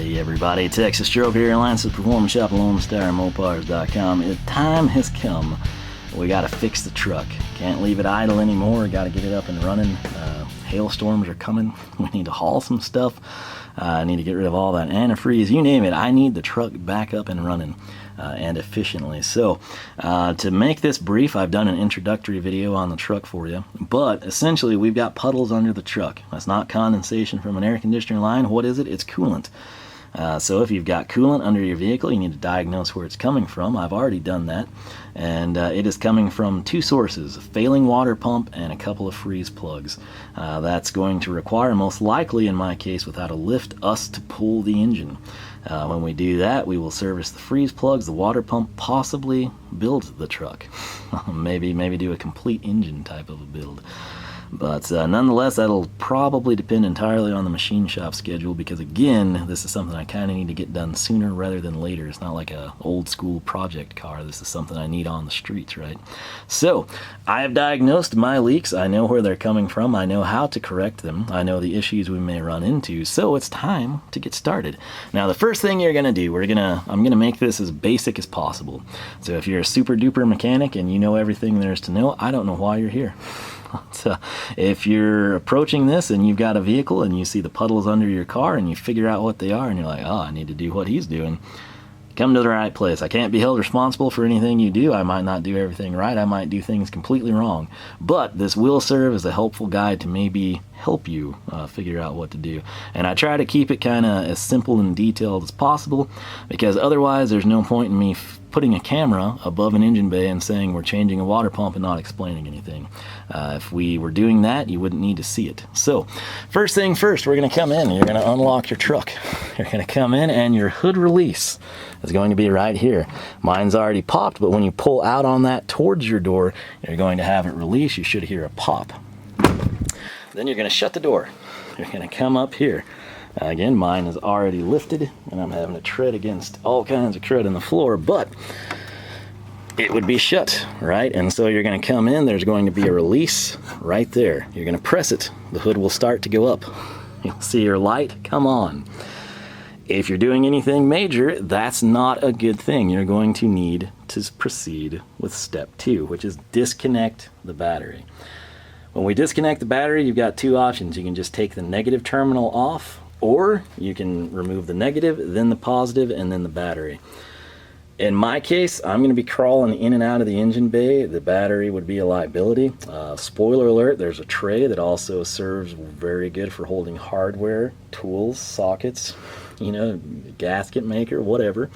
Hey everybody, Texas Stroke here, Lance's Performance Shop, LoneStarMopars.com. Time has come. We gotta fix the truck. Can't leave it idle anymore. Gotta get it up and running. Hailstorms are coming. We need to haul some stuff. I need to get rid of all that antifreeze. You name it. I need the truck back up and running and efficiently. So to make this brief, I've done an introductory video on the truck for you. But essentially, we've got puddles under the truck. That's not condensation from an air conditioner line. What is it? It's coolant. So if you've got coolant under your vehicle, you need to diagnose where it's coming from. I've already done that, and it is coming from two sources: a failing water pump and a couple of freeze plugs. That's going to require, most likely in my case without a lift, us to pull the engine. When we do that, we will service the freeze plugs, the water pump, possibly build the truck. maybe do a complete engine type of a build. But nonetheless, that'll probably depend entirely on the machine shop schedule, because again, this is something I kind of need to get done sooner rather than later. It's not like a old school project car. This is something I need on the streets, right? So I have diagnosed my leaks. I know where they're coming from. I know how to correct them. I know the issues we may run into. So it's time to get started. Now, the first thing you're gonna do, I'm gonna make this as basic as possible. So if you're a super duper mechanic and you know everything there is to know, I don't know why you're here. So if you're approaching this and you've got a vehicle and you see the puddles under your car and you figure out what they are and you're like, oh, I need to do what he's doing, come to the right place. I can't be held responsible for anything you do. I might not do everything right. I might do things completely wrong. But this will serve as a helpful guide to maybe help you figure out what to do. And I try to keep it kind of as simple and detailed as possible, because otherwise there's no point in me putting a camera above an engine bay and saying we're changing a water pump and not explaining anything. If we were doing that, you wouldn't need to see it. So first thing first, we're going to come in and you're going to unlock your truck. You're going to come in and your hood release is going to be right here. Mine's already popped, but when you pull out on that towards your door, you're going to have it release. You should hear a pop. Then you're going to shut the door. You're going to come up here. Again, mine is already lifted, and I'm having to tread against all kinds of crud in the floor, but it would be shut, right? And so you're going to come in, there's going to be a release right there. You're going to press it. The hood will start to go up. You'll see your light come on. If you're doing anything major, that's not a good thing. You're going to need to proceed with step 2, which is disconnect the battery. When we disconnect the battery, you've got two options. You can just take the negative terminal off, or you can remove the negative, then the positive, and then the battery. In my case, I'm going to be crawling in and out of the engine bay. The battery would be a liability. Spoiler alert, there's a tray that also serves very good for holding hardware, tools, sockets, gasket maker, whatever.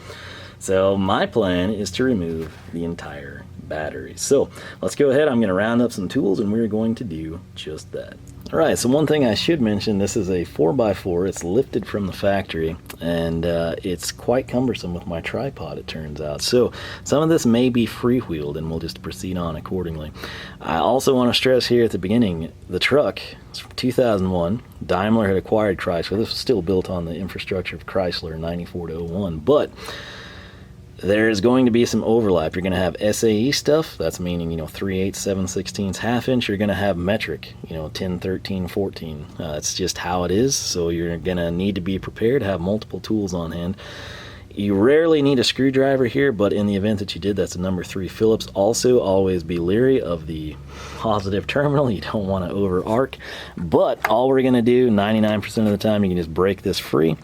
So my plan is to remove the entire battery. So let's go ahead. I'm going to round up some tools and we're going to do just that. Alright, so one thing I should mention, this is a 4x4. It's lifted from the factory, and it's quite cumbersome with my tripod, it turns out. So some of this may be freewheeled, and we'll just proceed on accordingly. I also want to stress here at the beginning, the truck is from 2001. Daimler had acquired Chrysler. This was still built on the infrastructure of Chrysler, 94 to 01, but there's going to be some overlap. You're going to have SAE stuff, that's meaning 3/8, 7/16, ½ inch. You're going to have metric, 10, 13, 14. It's just how it is, so you're going to need to be prepared, have multiple tools on hand. You rarely need a screwdriver here, but in the event that you did, that's a number 3 Phillips. Also, always be leery of the positive terminal. You don't want to over arc, but all we're going to do 99% of the time, you can just break this free.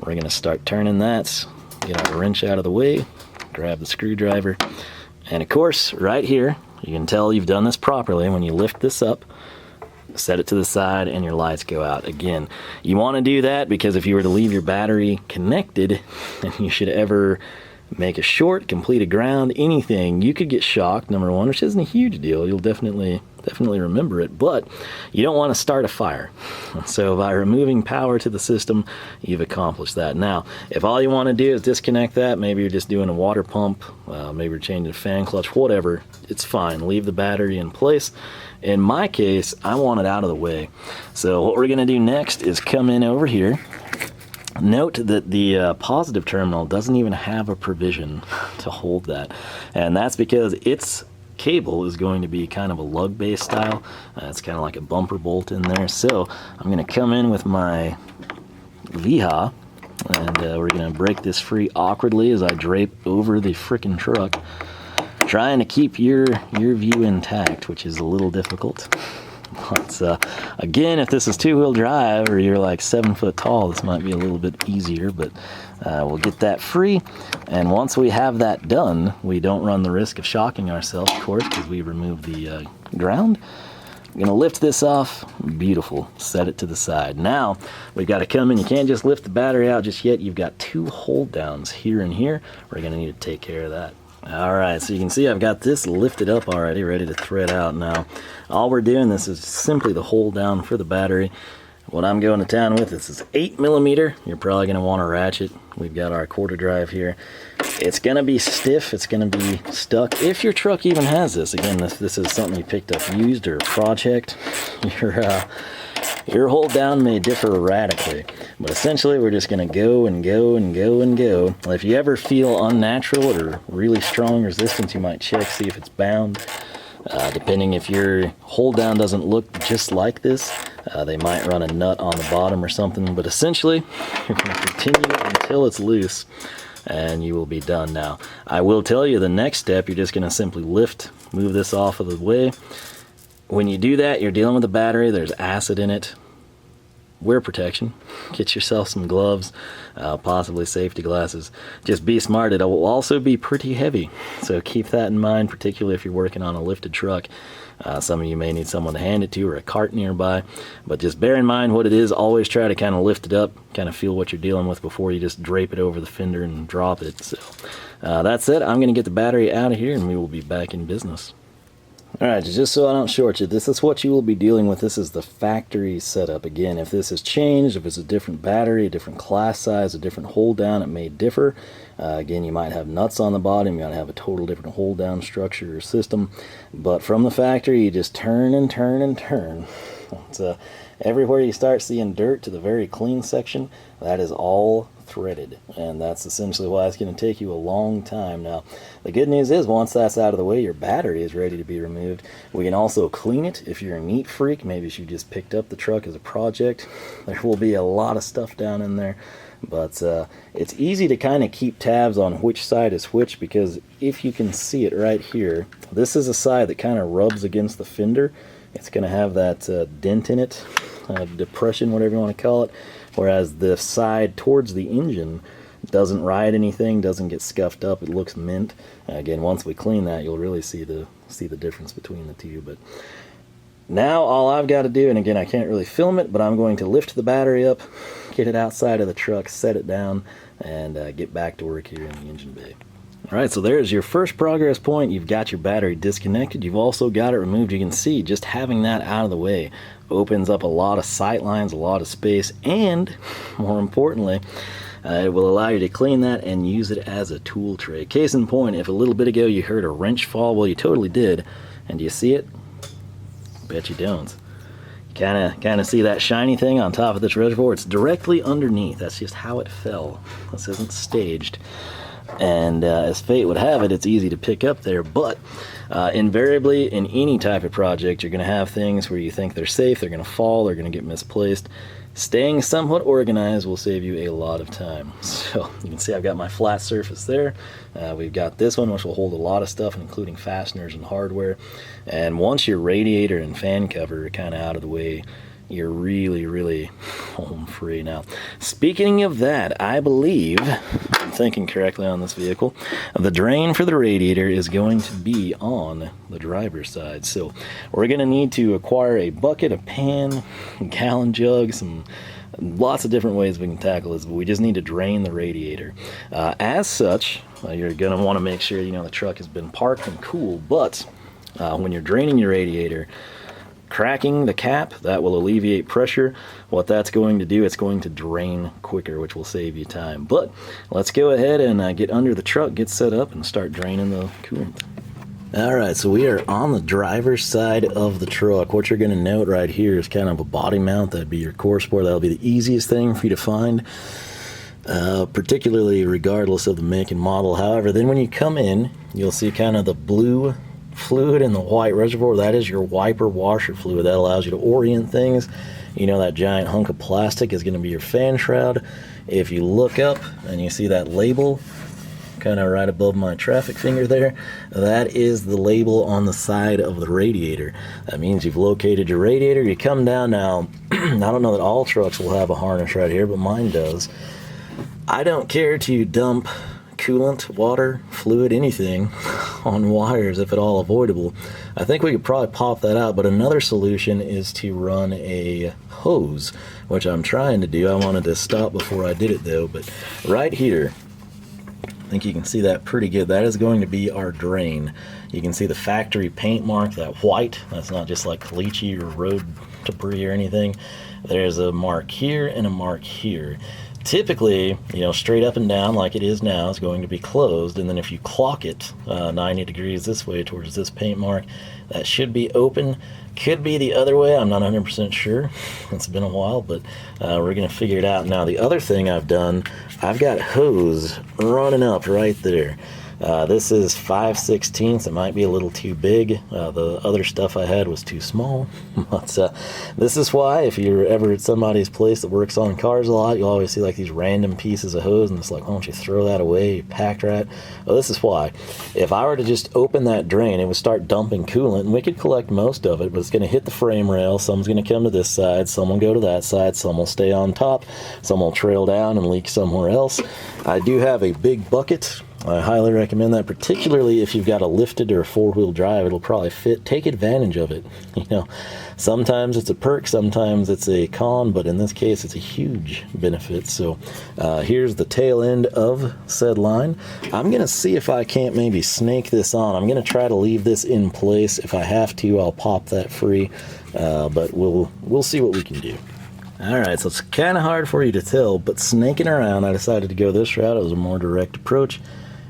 We're going to start turning that. Get our wrench out of the way, grab the screwdriver, and of course, right here, you can tell you've done this properly. When you lift this up, set it to the side, and your lights go out. Again, you want to do that because if you were to leave your battery connected, and you should ever make a short, complete a ground, anything, you could get shocked, number one, which isn't a huge deal. You'll definitely remember it, but you don't want to start a fire. So by removing power to the system, you've accomplished that. Now, if all you want to do is disconnect that, maybe you're just doing a water pump, maybe you're changing a fan clutch, whatever, it's fine. Leave the battery in place. In my case, I want it out of the way. So what we're going to do next is come in over here. Note that the positive terminal doesn't even have a provision to hold that, and that's because it's cable is going to be kind of a lug-based style. It's kind of like a bumper bolt in there. So I'm going to come in with my VHA And we're gonna break this free awkwardly as I drape over the frickin' truck, trying to keep your view intact, which is a little difficult. But again, if this is two-wheel drive or you're like 7 foot tall, this might be a little bit easier, but we'll get that free. And once we have that done, we don't run the risk of shocking ourselves, of course, because we removed the ground. I'm gonna lift this off. Beautiful. Set it to the side. Now we've got to come in. You can't just lift the battery out just yet. You've got 2 hold downs here and here. We're gonna need to take care of that. All right, so you can see I've got this lifted up already, ready to thread out. Now all we're doing, this is simply the hold down for the battery. What I'm going to town with, this is 8mm. You're probably going to want to ratchet. We've got our quarter drive here. It's going to be stiff. It's going to be stuck. If your truck even has this, again, this is something you picked up used or project, your hold down may differ radically. But essentially, we're just going to go and go and go and go. If you ever feel unnatural or really strong resistance, you might check, see if it's bound. Depending if your hold down doesn't look just like this, they might run a nut on the bottom or something, but essentially you're going to continue until it's loose and you will be done. Now I will tell you the next step, you're just going to simply move this off of the way. When you do that, you're dealing with the battery, there's acid in it. Wear protection, get yourself some gloves, possibly safety glasses. Just be smart, it will also be pretty heavy, so keep that in mind, particularly if you're working on a lifted truck. Some of you may need someone to hand it to or a cart nearby, but just bear in mind what it is. Always try to kind of lift it up, kind of feel what you're dealing with before you just drape it over the fender and drop it. So that's it. I'm going to get the battery out of here and we will be back in business. Alright, just so I don't short you, this is what you will be dealing with. This is the factory setup. Again, if this has changed, if it's a different battery, a different class size, a different hold down, it may differ. Again, you might have nuts on the bottom, you might have a total different hold down structure or system. But from the factory, you just turn and turn and turn. It's, everywhere you start seeing dirt to the very clean section, that is all threaded, and that's essentially why it's going to take you a long time. Now the good news is once that's out of the way, your battery is ready to be removed. We can also clean it if you're a neat freak. Maybe if you just picked up the truck as a project, there will be a lot of stuff down in there, but it's easy to kind of keep tabs on which side is which, because if you can see it right here, this is a side that kind of rubs against the fender. It's going to have that dent in it, depression, whatever you want to call it, whereas the side towards the engine doesn't ride anything, doesn't get scuffed up, it looks mint. Again, once we clean that, you'll really see the difference between the two. But now all I've got to do, and again I can't really film it, but I'm going to lift the battery up, get it outside of the truck, set it down, and get back to work here in the engine bay. Alright, so there's your first progress point. You've got your battery disconnected. You've also got it removed. You can see just having that out of the way opens up a lot of sight lines, a lot of space, and more importantly, it will allow you to clean that and use it as a tool tray. Case in point, if a little bit ago you heard a wrench fall, well, you totally did. And do you see it? Bet you don't. Kind of see that shiny thing on top of this reservoir? It's directly underneath. That's just how it fell. This isn't staged. And as fate would have it, it's easy to pick up there, but invariably in any type of project you're going to have things where you think they're safe, they're going to fall, they're going to get misplaced. Staying somewhat organized will save you a lot of time. So you can see I've got my flat surface there. We've got this one which will hold a lot of stuff, including fasteners and hardware. And once your radiator and fan cover are kind of out of the way, you're really home free. Now, speaking of that, I believe, I'm thinking correctly on this vehicle, the drain for the radiator is going to be on the driver's side. So we're going to need to acquire a bucket, a pan, a gallon jug, lots of different ways we can tackle this, but we just need to drain the radiator. As such, you're going to want to make sure the truck has been parked and cool, but when you're draining your radiator, cracking the cap, that will alleviate pressure. What that's going to do, it's going to drain quicker, which will save you time. But let's go ahead and get under the truck, get set up, and start draining the coolant. Alright, so we are on the driver's side of the truck. What you're going to note right here is kind of a body mount. That'd be your core support. That'll be the easiest thing for you to find, particularly regardless of the make and model. However, then when you come in, you'll see kind of the blue fluid in the white reservoir. That is your wiper washer fluid. That allows you to orient things, you know that giant hunk of plastic is going to be your fan shroud. If you look up and you see that label kind of right above my traffic finger there, that is the label on the side of the radiator. That means you've located your radiator. You come down now. I don't know that all trucks will have a harness right here, but mine does. I don't care to dump coolant, water, fluid, anything on wires if at all avoidable. I think we could probably pop that out, but another solution is to run a hose, which I'm trying to do. I wanted to stop before I did it though, but right here, I think you can see that pretty good. That is going to be our drain. You can see the factory paint mark, that white. That's not just like caliche or road debris or anything. There's a mark here and a mark here. Typically, you know, straight up and down like it is now is going to be closed, and then if you clock it 90 degrees this way towards this paint mark, that should be open. Could be the other way, I'm not 100% sure. It's been a while, but we're going to figure it out. Now, the other thing I've done, I've got hose running up right there. This is 5/16. It might be a little too big. The other stuff I had was too small. But this is why, if you're ever at somebody's place that works on cars a lot, you'll always see like these random pieces of hose, and it's like, why don't you throw that away? You packed right. Well, this is why. If I were to just open that drain, it would start dumping coolant, and we could collect most of it, but it's going to hit the frame rail. Some's going to come to this side, some will go to that side, some will stay on top, some will trail down and leak somewhere else. I do have a big bucket. I highly recommend that, particularly if you've got a lifted or a four-wheel drive. It'll probably fit. Take advantage of it. You know, sometimes it's a perk, sometimes it's a con, but in this case, it's a huge benefit. So here's the tail end of said line. I'm going to see if I can't maybe snake this on. I'm going to try to leave this in place. If I have to, I'll pop that free, but we'll see what we can do. Alright, so it's kind of hard for you to tell, but snaking around, I decided to go this route. It was a more direct approach.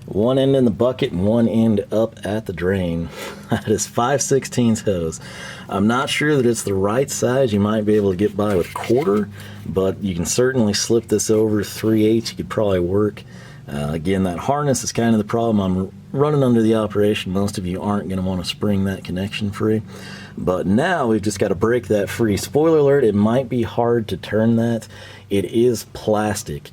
One end in the bucket and one end up at the drain. That is 5/16 hose. I'm not sure that it's the right size. You might be able to get by with quarter, but you can certainly slip this over 3/8. You could probably work. Again, that harness is kind of the problem. I'm running under the operation. Most of you aren't going to want to spring that connection free. But now we've just got to break that free. Spoiler alert, it might be hard to turn that. It is plastic.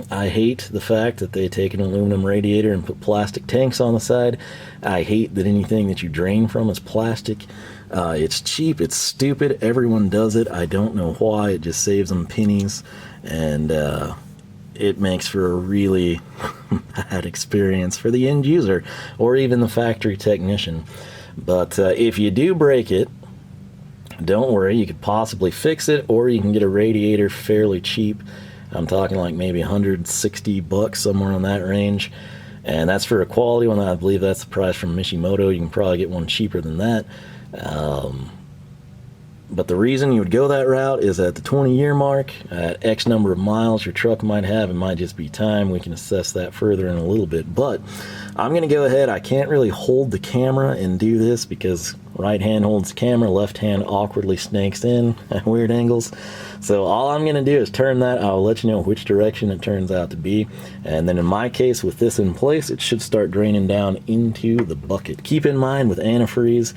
I hate the fact that they take an aluminum radiator and put plastic tanks on the side. I hate that anything that you drain from is plastic. It's cheap, it's stupid, everyone does it. I don't know why. It just saves them pennies, and it makes for a really bad experience for the end user or even the factory technician. But if you do break it, don't worry, you could possibly fix it, or you can get a radiator fairly cheap. I'm talking like maybe 160 bucks, somewhere in that range, and that's for a quality one. I believe that's the price from Mishimoto. You can probably get one cheaper than that. But the reason you would go that route is at the 20-year mark, at X number of miles your truck might have. It might just be time. We can assess that further in a little bit. But I'm going to go ahead. I can't really hold the camera and do this because right hand holds the camera, left hand awkwardly snakes in at weird angles. So all I'm going to do is turn that. I'll let you know which direction it turns out to be. And then in my case, with this in place, it should start draining down into the bucket. Keep in mind with antifreeze,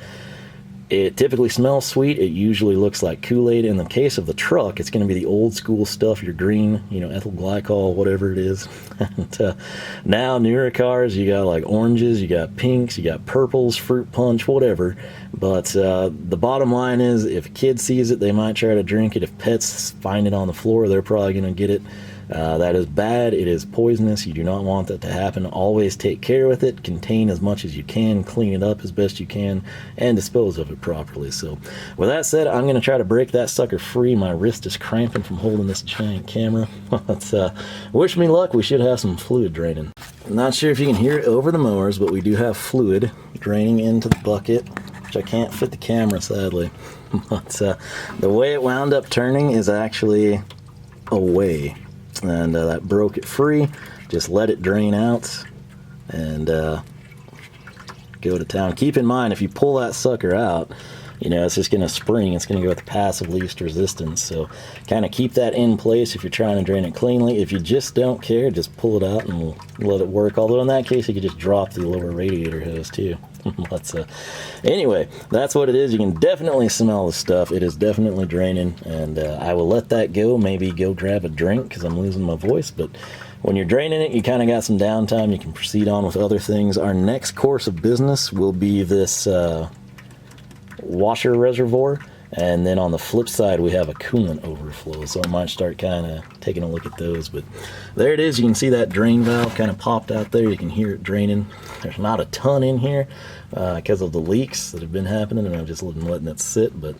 it typically smells sweet. It usually looks like Kool-Aid. In the case of the truck, it's going to be the old school stuff, your green, you know, ethyl glycol, whatever it is. And now newer cars, you got like oranges, you got pinks, you got purples, fruit punch, whatever. But the bottom line is, if a kid sees it, they might try to drink it. If pets find it on the floor, they're probably going to get it. That is bad. It is poisonous. You do not want that to happen. Always take care with it. Contain as much as you can. Clean it up as best you can. And dispose of it properly. So with that said, I'm going to try to break that sucker free. My wrist is cramping from holding this giant camera. But wish me luck. We should have some fluid draining. I'm not sure if you can hear it over the mowers, but we do have fluid draining into the bucket, which I can't fit the camera, sadly. But the way it wound up turning is actually away. And that broke it free. Just let it drain out and go to town. Keep in mind, if you pull that sucker out, you know, it's just going to spring. It's going to go with the path of least resistance. So kind of keep that in place if you're trying to drain it cleanly. If you just don't care, just pull it out and let it work. Although in that case, you could just drop the lower radiator hose too. But anyway, that's what it is. You can definitely smell the stuff. It is definitely draining, and I will let that go. Maybe go grab a drink because I'm losing my voice. But when you're draining it, you kind of got some downtime. You can proceed on with other things. Our next course of business will be this washer reservoir. And then on the flip side, we have a coolant overflow, so I might start kind of taking a look at those. But there it is. You can see that drain valve kind of popped out there. You can hear it draining. There's not a ton in here because of the leaks that have been happening, and I've just been letting it sit. But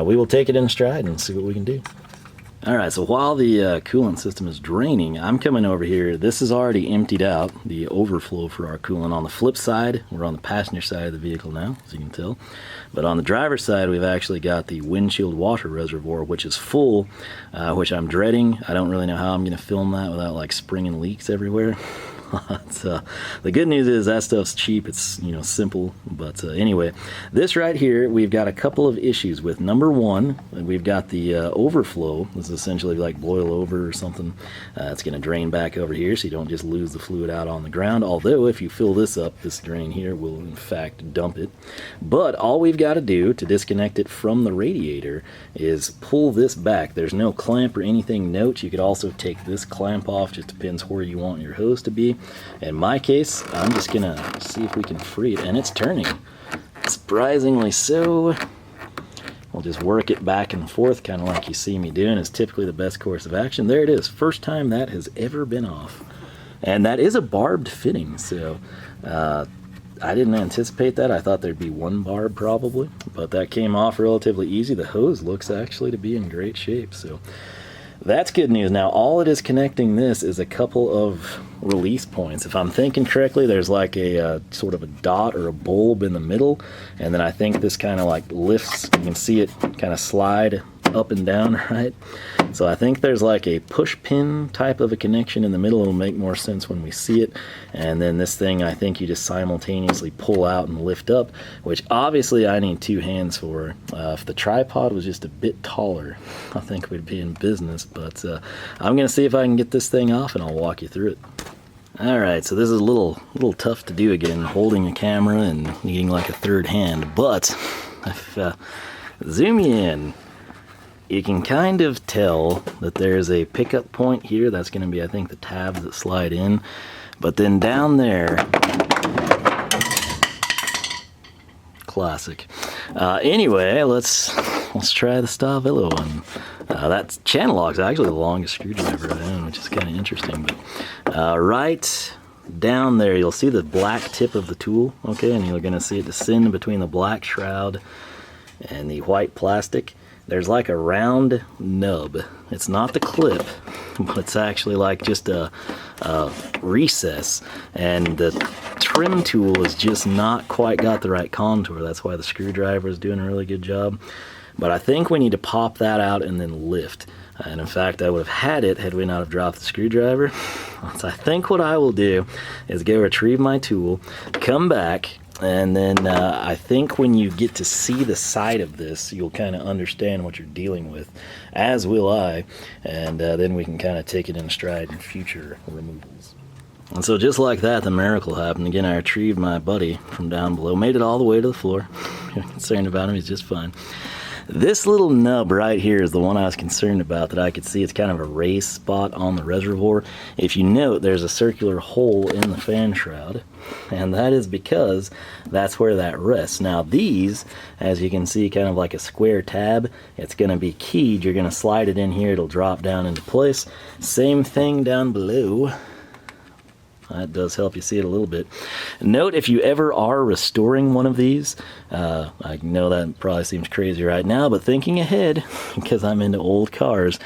we will take it in stride and see what we can do. All right, so while the coolant system is draining, I'm coming over here. This is already emptied out, the overflow for our coolant. On the flip side, we're on the passenger side of the vehicle now, as you can tell. But on the driver's side, we've actually got the windshield washer reservoir, which is full, which I'm dreading. I don't really know how I'm going to film that without like springing leaks everywhere. The good news is that stuff's cheap. It's, you know, simple. But anyway, this right here, we've got a couple of issues with. Number one, we've got the overflow. This is essentially like boil over or something. It's going to drain back over here, so you don't just lose the fluid out on the ground. Although if you fill this up, this drain here will in fact dump it. But all we've got to do to disconnect it from the radiator is pull this back. There's no clamp or anything. Note, you could also take this clamp off. Just depends where you want your hose to be. In my case, I'm just gonna see if we can free it, and it's turning. Surprisingly so. We'll just work it back and forth, kind of like you see me doing. Is typically the best course of action. There it is. First time that has ever been off. And that is a barbed fitting, so I didn't anticipate that. I thought there'd be one barb probably, but that came off relatively easy. The hose looks actually to be in great shape, so that's good news. Now all it is connecting this is a couple of release points. If I'm thinking correctly, there's like a sort of a dot or a bulb in the middle, and then I think this kind of like lifts. You can see it kind of slide up and down, right? So I think there's like a push pin type of a connection in the middle. It'll make more sense when we see it. And then this thing, I think you just simultaneously pull out and lift up, which obviously I need two hands for. If the tripod was just a bit taller, I think we'd be in business. But I'm gonna see if I can get this thing off, and I'll walk you through it. All right, so this is a little tough to do again, holding a camera and needing like a third hand. But if zoom in, you can kind of tell that there's a pickup point here. That's going to be, I think, the tabs that slide in. But then down there, classic. Anyway, let's try the Stavello one. That channel lock's actually the longest screwdriver I own, which is kind of interesting. But right down there, you'll see the black tip of the tool, okay? And you're going to see it descend between the black shroud and the white plastic. There's like a round nub. It's not the clip, but it's actually like just a recess. And the trim tool has just not quite got the right contour. That's why the screwdriver is doing a really good job. But I think we need to pop that out and then lift. And in fact, I would have had it had we not have dropped the screwdriver. So I think what I will do is go retrieve my tool, come back, and then I think when you get to see the side of this, you'll kind of understand what you're dealing with, as will I, and then we can kind of take it in stride in future removals. And so just like that, the miracle happened. Again, I retrieved my buddy from down below, made it all the way to the floor. You're concerned about him, he's just fine. This little nub right here is the one I was concerned about, that I could see it's kind of a raised spot on the reservoir. If you note, there's a circular hole in the fan shroud, and that is because that's where that rests. Now these, as you can see, kind of like a square tab, it's going to be keyed. You're going to slide it in here, it'll drop down into place. Same thing down below. That does help you see it a little bit. Note, if you ever are restoring one of these, I know that probably seems crazy right now, but thinking ahead, because I'm into old cars,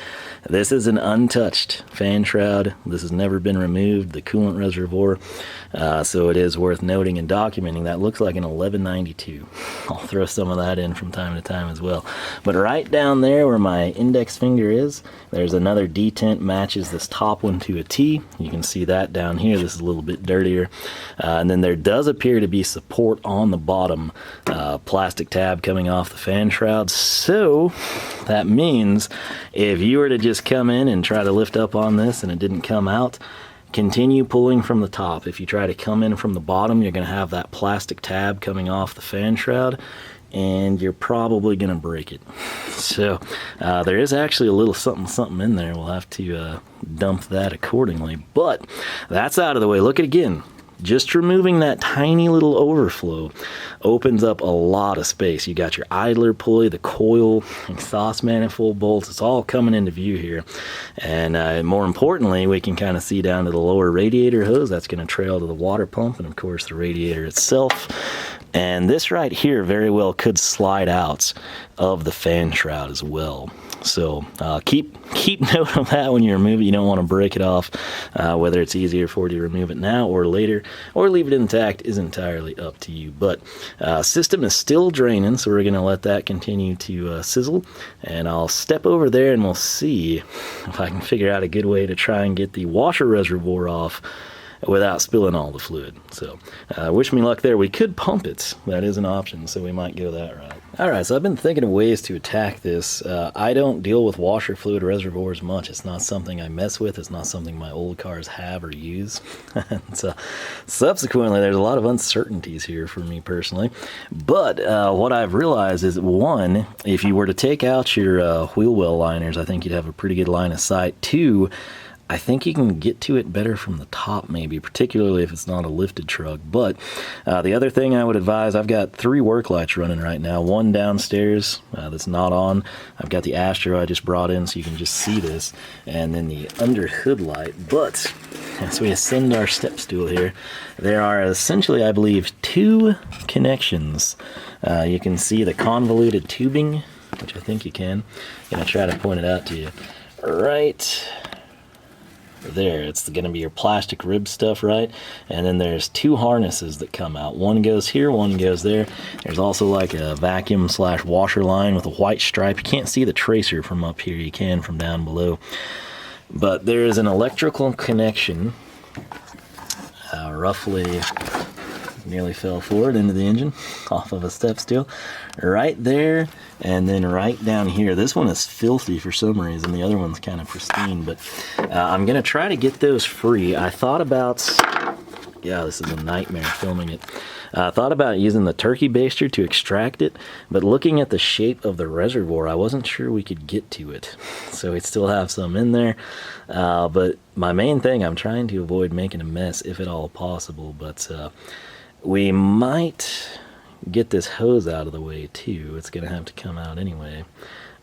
this is an untouched fan shroud. This has never been removed, the coolant reservoir, so it is worth noting and documenting. That looks like an 1192. I'll throw some of that in from time to time as well. But right down there where my index finger is, there's another detent, matches this top one to a T. You can see that down here. This is a little bit dirtier. And then there does appear to be support on the bottom, plastic tab coming off the fan shroud. So that means if you were to just come in and try to lift up on this and it didn't come out, continue pulling from the top. If you try to come in from the bottom, you're going to have that plastic tab coming off the fan shroud, and you're probably going to break it. So there is actually a little something in there. We'll have to dump that accordingly. But that's out of the way. Look at again. Just removing that tiny little overflow opens up a lot of space. You got your idler pulley, the coil, exhaust manifold bolts. It's all coming into view here. And more importantly, we can kind of see down to the lower radiator hose. That's going to trail to the water pump and, of course, the radiator itself. And this right here very well could slide out of the fan shroud as well. So keep note of that when you remove it. You don't want to break it off. Whether it's easier for you to remove it now or later, or leave it intact, is entirely up to you. But system is still draining, so we're going to let that continue to sizzle. And I'll step over there and we'll see if I can figure out a good way to try and get the washer reservoir off without spilling all the fluid. So wish me luck there. We could pump it. That is an option, so we might go that route. Alright, so I've been thinking of ways to attack this. I don't deal with washer fluid reservoirs much. It's not something I mess with. It's not something my old cars have or use. So subsequently, there's a lot of uncertainties here for me personally. But what I've realized is, one, if you were to take out your wheel well liners, I think you'd have a pretty good line of sight. Two, I think you can get to it better from the top, maybe, particularly if it's not a lifted truck. But the other thing I would advise, I've got 3 work lights running right now. One downstairs that's not on. I've got the Astro I just brought in so you can just see this. And then the under hood light. But as we ascend our step stool here, there are essentially, I believe, 2 connections. You can see the convoluted tubing, which I think you can. I'm going to try to point it out to you. Right there, it's going to be your plastic rib stuff, right? And then there's 2 harnesses that come out. One goes here, one goes there. There's also like a vacuum / washer line with a white stripe. You can't see the tracer from up here. You can from down below. But there is an electrical connection, roughly, nearly fell forward into the engine off of a step stool, right there, and then right down here. This one is filthy for some reason. The other one's kind of pristine, but I'm gonna try to get those free. I thought about, yeah, this is a nightmare filming it. I thought about using the turkey baster to extract it, but looking at the shape of the reservoir, I wasn't sure we could get to it. So we'd still have some in there, but my main thing, I'm trying to avoid making a mess if at all possible. But we might get this hose out of the way too. It's going to have to come out anyway.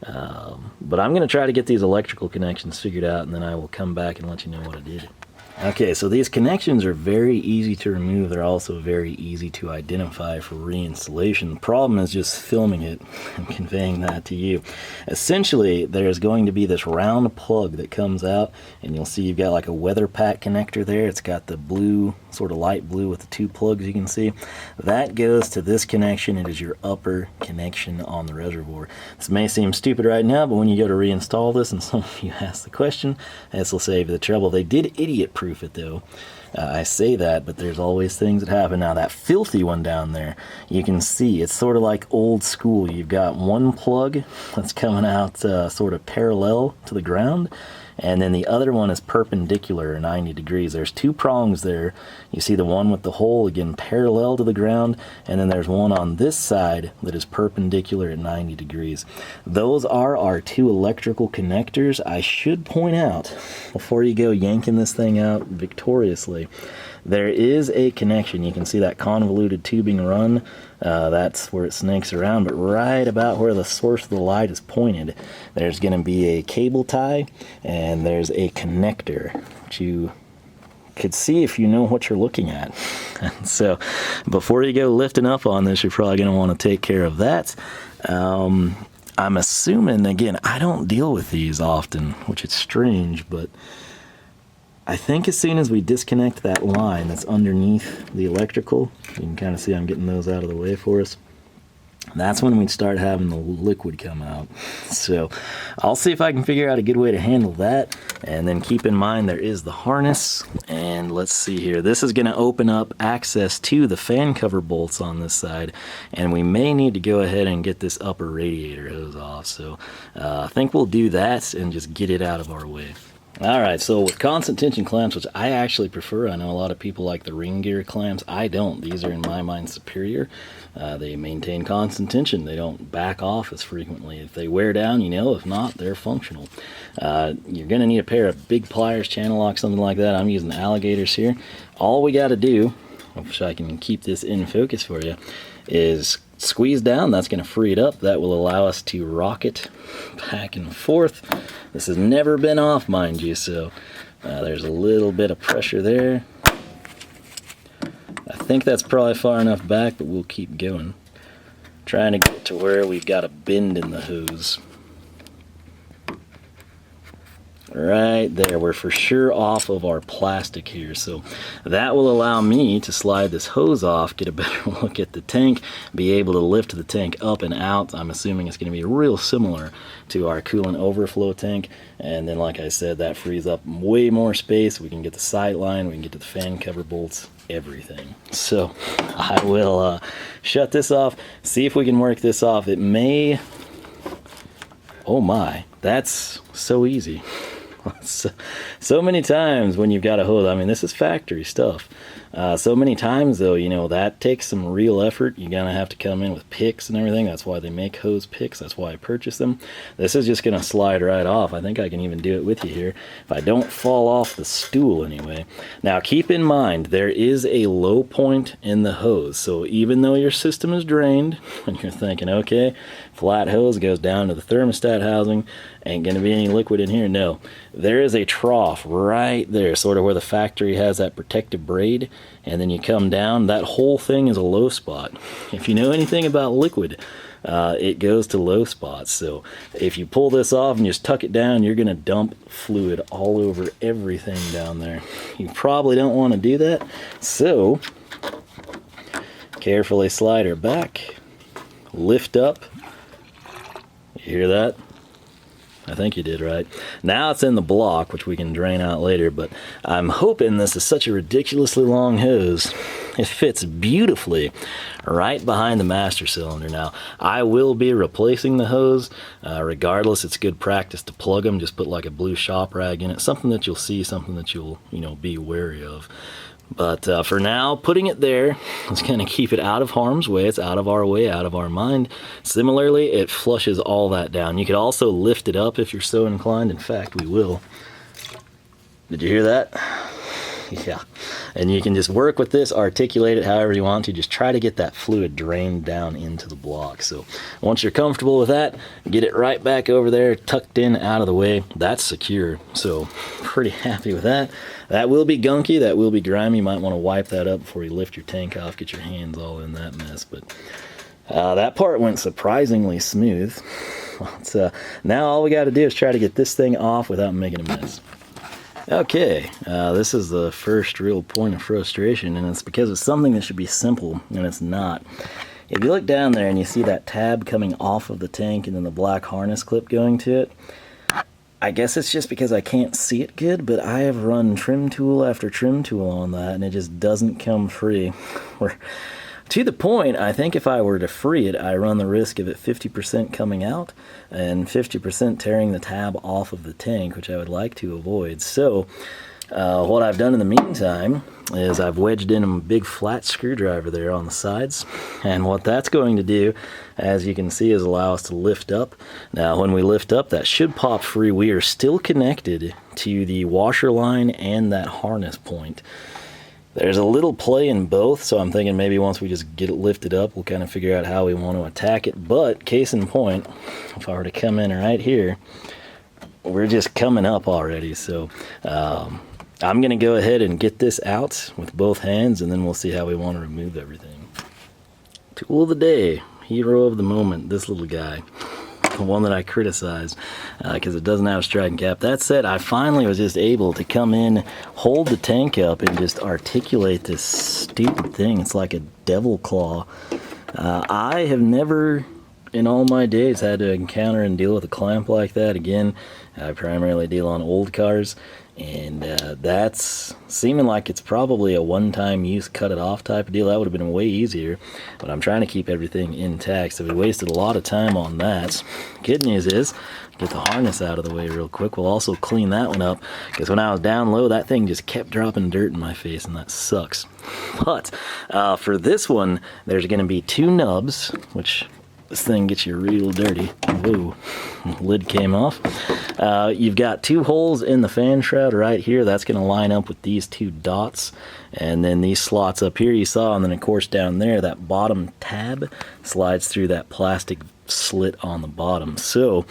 But I'm going to try to get these electrical connections figured out, and then I will come back and let you know what I did. Okay, so these connections are very easy to remove. They're also very easy to identify for reinstallation. The problem is just filming it and conveying that to you. Essentially, there's going to be this round plug that comes out, and you'll see you've got like a Weatherpack connector there. It's got the blue, sort of light blue with the 2 plugs you can see. That goes to this connection. It is your upper connection on the reservoir. This may seem stupid right now, but when you go to reinstall this, and some of you ask the question, this will save you the trouble. They did idiot-proof it though. I say that, but there's always things that happen. Now that filthy one down there, you can see it's sort of like old school. You've got one plug that's coming out sort of parallel to the ground, and then the other one is perpendicular 90 degrees. There's 2 prongs there. You see the one with the hole, again, parallel to the ground, and then there's one on this side that is perpendicular at 90 degrees. Those are our 2 electrical connectors. I should point out, before you go yanking this thing out victoriously, there is a connection. You can see that convoluted tubing run. That's where it snakes around, but right about where the source of the light is pointed, there's going to be a cable tie, and there's a connector, which you could see if you know what you're looking at. So before you go lifting up on this, you're probably going to want to take care of that. I'm assuming, again, I don't deal with these often, which is strange, but I think as soon as we disconnect that line that's underneath the electrical, you can kind of see I'm getting those out of the way for us, that's when we'd start having the liquid come out. So I'll see if I can figure out a good way to handle that. And then keep in mind there is the harness. And let's see here. This is going to open up access to the fan cover bolts on this side. And we may need to go ahead and get this upper radiator hose off. So I think we'll do that and just get it out of our way. All right, so with constant tension clamps, which I actually prefer, I know a lot of people like the ring gear clamps. I don't. These are, in my mind, superior. They maintain constant tension. They don't back off as frequently. If they wear down, you know. If not, they're functional. You're going to need a pair of big pliers, channel lock, something like that. I'm using alligators here. All we got to do, I wish I can keep this in focus for you, is squeeze down. That's going to free it up. That will allow us to rock it back and forth. This has never been off, mind you, so there's a little bit of pressure there. I think that's probably far enough back, but we'll keep going. Trying to get to where we've got a bend in the hose. Right there, we're for sure off of our plastic here, so that will allow me to slide this hose off, get a better look at the tank, be able to lift the tank up and out. I'm assuming it's going to be real similar to our coolant overflow tank, and then like I said, that frees up way more space. We can get the sight line, we can get to the fan cover bolts, everything. So I will shut this off, see if we can work this off. It may, oh my, that's so easy. So many times when you've got a hose, I mean, this is factory stuff. So many times though, you know, that takes some real effort. You're gonna have to come in with picks and everything. That's why they make hose picks. That's why I purchased them. This is just gonna slide right off. I think I can even do it with you here if I don't fall off the stool anyway. Now keep in mind, there is a low point in the hose. So even though your system is drained and you're thinking, okay, flat hose goes down to the thermostat housing, ain't gonna be any liquid in here. No, there is a trough right there, sort of where the factory has that protective braid, and then you come down. That whole thing is a low spot. If you know anything about liquid, it goes to low spots. So if you pull this off and just tuck it down, you're gonna dump fluid all over everything down there. You probably don't want to do that, so carefully slide her back, lift up. You hear that? I think you did, right? Now it's in the block, which we can drain out later, but I'm hoping this is such a ridiculously long hose. It fits beautifully right behind the master cylinder. Now, I will be replacing the hose. Regardless, it's good practice to plug them. Just put like a blue shop rag in it. Something that you'll see, something that you'll, you know, be wary of. But for now, putting it there is going to keep it out of harm's way. It's out of our way, out of our mind. Similarly, it flushes all that down. You could also lift it up if you're so inclined. In fact, we will. Did you hear that? Yeah. And you can just work with this, articulate it however you want to. Just try to get that fluid drained down into the block. So once you're comfortable with that, get it right back over there, tucked in, out of the way. That's secure. So pretty happy with that. That will be gunky, that will be grimy. You might want to wipe that up before you lift your tank off, get your hands all in that mess. But that part went surprisingly smooth. Now all we got to do is try to get this thing off without making a mess. Okay, this is the first real point of frustration, and it's because it's something that should be simple, and it's not. If you look down there and you see that tab coming off of the tank and then the black harness clip going to it, I guess it's just because I can't see it good, but I have run trim tool after trim tool on that, and it just doesn't come free. To the point, I think if I were to free it, I run the risk of it 50% coming out and 50% tearing the tab off of the tank, which I would like to avoid. So what I've done in the meantime is I've wedged in a big flat screwdriver there on the sides, and what that's going to do, as you can see, is allow us to lift up. Now when we lift up, that should pop free. We are still connected to the washer line and that harness point. There's a little play in both, so I'm thinking maybe once we just get it lifted up, we'll kind of figure out how we want to attack it. But case in point, if I were to come in right here, we're just coming up already. So I'm going to go ahead and get this out with both hands, and then we'll see how we want to remove everything. Tool of the day, hero of the moment, this little guy. The one that I criticized because it doesn't have a striking cap. That said, I finally was just able to come in, hold the tank up, and just articulate this stupid thing. It's like a devil claw. I have never in all my days had to encounter and deal with a clamp like that. Again, I primarily deal on old cars, and that's seeming like it's probably a one-time use, cut it off type of deal. That would have been way easier, but I'm trying to keep everything intact, so we wasted a lot of time on that. Good news is, get the harness out of the way real quick. We'll also clean that one up, because when I was down low, that thing just kept dropping dirt in my face, and that sucks. But for this one, there's going to be 2 nubs, which this thing gets you real dirty. Whoa, lid came off. You've got 2 holes in the fan shroud right here. That's going to line up with these 2 dots. And then these slots up here you saw, and then of course down there, that bottom tab slides through that plastic slit on the bottom. So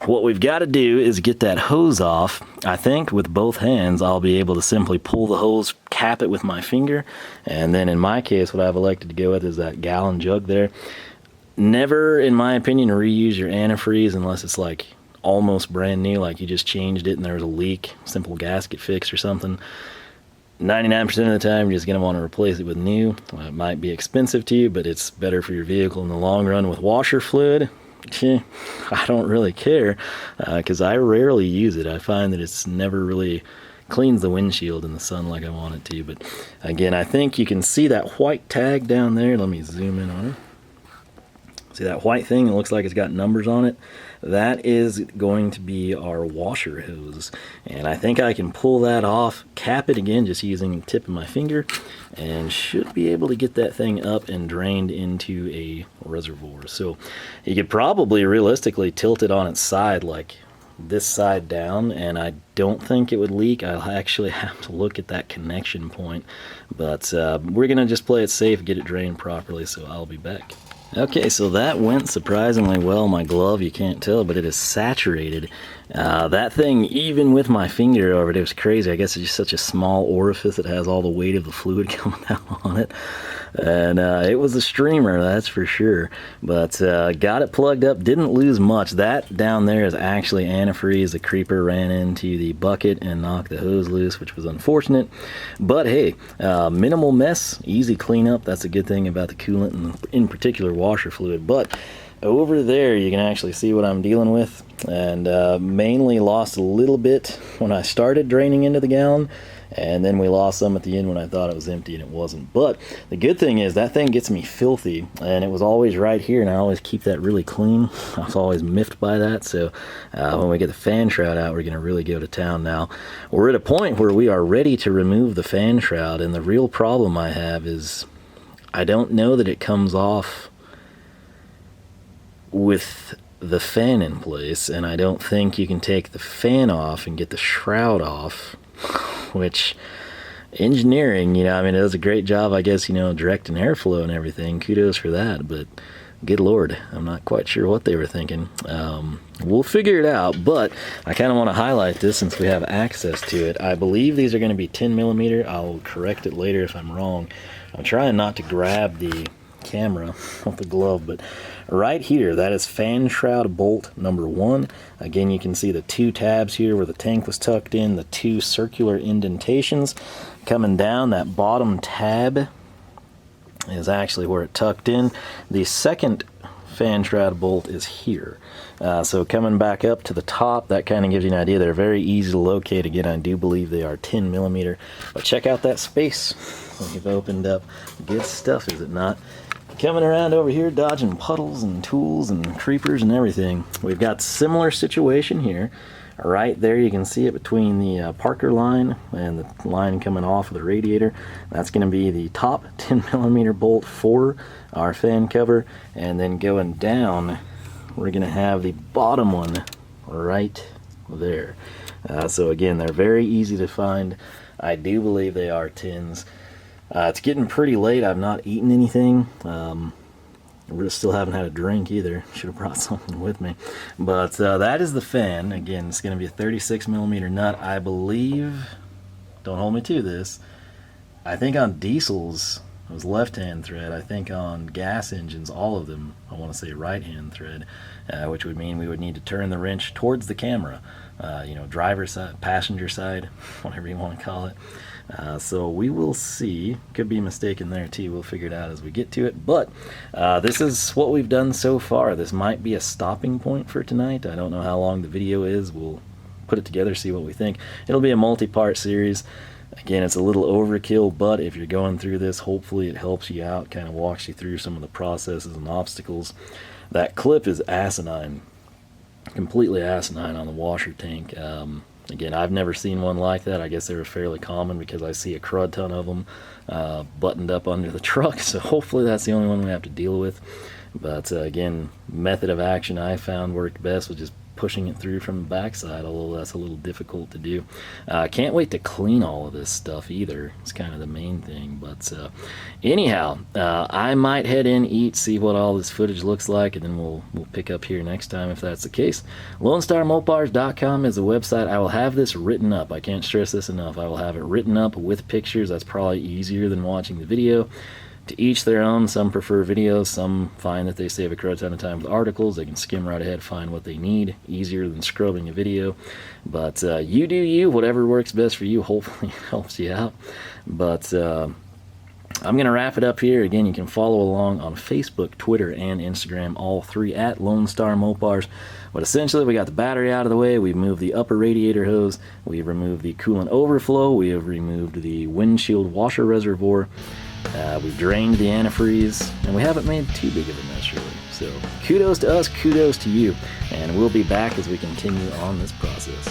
what we've got to do is get that hose off. I think with both hands I'll be able to simply pull the hose, cap it with my finger, and then in my case what I've elected to go with is that gallon jug there. Never, in my opinion, reuse your antifreeze unless it's like almost brand new, like you just changed it and there was a leak, simple gasket fix or something. 99% of the time you're just going to want to replace it with new. It might be expensive to you, but it's better for your vehicle in the long run. With washer fluid, I don't really care, because I rarely use it. I find that it's never really cleans the windshield in the sun like I want it to. But again, I think you can see that white tag down there. Let me zoom in on it. See that white thing? It looks like it's got numbers on it. That is going to be our washer hose. And I think I can pull that off, cap it again just using the tip of my finger, and should be able to get that thing up and drained into a reservoir. So you could probably realistically tilt it on its side, like this side down, and I don't think it would leak. I'll actually have to look at that connection point. But we're going to just play it safe, get it drained properly, so I'll be back. Okay, so that went surprisingly well. My glove, you can't tell, but it is saturated. That thing, even with my finger over it was crazy. I guess it's just such a small orifice that has all the weight of the fluid coming out on it. And it was a streamer, that's for sure. But got it plugged up, didn't lose much. That down there is actually antifreeze. The creeper ran into the bucket and knocked the hose loose, which was unfortunate. But hey, minimal mess, easy cleanup. That's a good thing about the coolant, and in particular washer fluid. But over there you can actually see what I'm dealing with, and mainly lost a little bit when I started draining into the gallon, and then we lost some at the end when I thought it was empty and it wasn't. But the good thing is that thing gets me filthy, and it was always right here, and I always keep that really clean. I was always miffed by that. So when we get the fan shroud out, we're gonna really go to town now. We're at a point where we are ready to remove the fan shroud, and the real problem I have is I don't know that it comes off with the fan in place, and I don't think you can take the fan off and get the shroud off, which engineering, you know, I mean, it does a great job, I guess, you know, directing airflow and everything. Kudos for that, but good Lord, I'm not quite sure what they were thinking. We'll figure it out, but I kind of want to highlight this since we have access to it. I believe these are going to be 10 millimeter. I'll correct it later if I'm wrong. I'm trying not to grab the camera off the glove, but right here, that is fan shroud bolt number 1. Again, you can see the 2 tabs here where the tank was tucked in, the 2 circular indentations. Coming down, that bottom tab is actually where it tucked in. The second fan shroud bolt is here. So coming back up to the top, that kind of gives you an idea. They're very easy to locate. Again, I do believe they are 10 millimeter. But check out that space we've opened up. Good stuff, is it not? Coming around over here, dodging puddles and tools and creepers and everything. We've got similar situation here. Right there, you can see it between the Parker line and the line coming off of the radiator. That's going to be the top 10 millimeter bolt for our fan cover, and then going down, we're going to have the bottom one right there. So again, they're very easy to find. I do believe they are 10s. It's getting pretty late. I've not eaten anything. We still haven't had a drink either. Should have brought something with me. But that is the fan. Again, it's going to be a 36 millimeter nut. I believe, don't hold me to this, I think on diesels it was left-hand thread. I think on gas engines, all of them, I want to say right-hand thread, which would mean we would need to turn the wrench towards the camera. You know, driver side, passenger side, whatever you want to call it. So we will see. Could be mistaken there too. We'll figure it out as we get to it. But this is what we've done so far. This might be a stopping point for tonight. I don't know how long the video is. We'll put it together, see what we think. It'll be a multi-part series. Again, it's a little overkill, but if you're going through this, hopefully it helps you out, kind of walks you through some of the processes and obstacles. That clip is asinine, completely asinine on the washer tank. Again, I've never seen one like that. I guess they were fairly common because I see a crud ton of them buttoned up under the truck, so hopefully that's the only one we have to deal with. But again, method of action I found worked best was just pushing it through from the backside, although that's a little difficult to do. Can't wait to clean all of this stuff either. It's kind of the main thing. But anyhow, I might head in, eat, see what all this footage looks like, and then we'll pick up here next time if that's the case. LoneStarMopars.com is the website. I will have this written up. I can't stress this enough. I will have it written up with pictures. That's probably easier than watching the video. To each their own. Some prefer videos, some find that they save a crud ton of time with articles. They can skim right ahead, find what they need, easier than scrubbing a video. But you do you, whatever works best for you, hopefully helps you out. But I'm going to wrap it up here. Again, you can follow along on Facebook, Twitter, and Instagram, all three at Lone Star Mopars. But essentially, we got the battery out of the way. We've moved the upper radiator hose. We've removed the coolant overflow. We have removed the windshield washer reservoir. We've drained the antifreeze, and we haven't made too big of a mess, really. So kudos to us, kudos to you, and we'll be back as we continue on this process.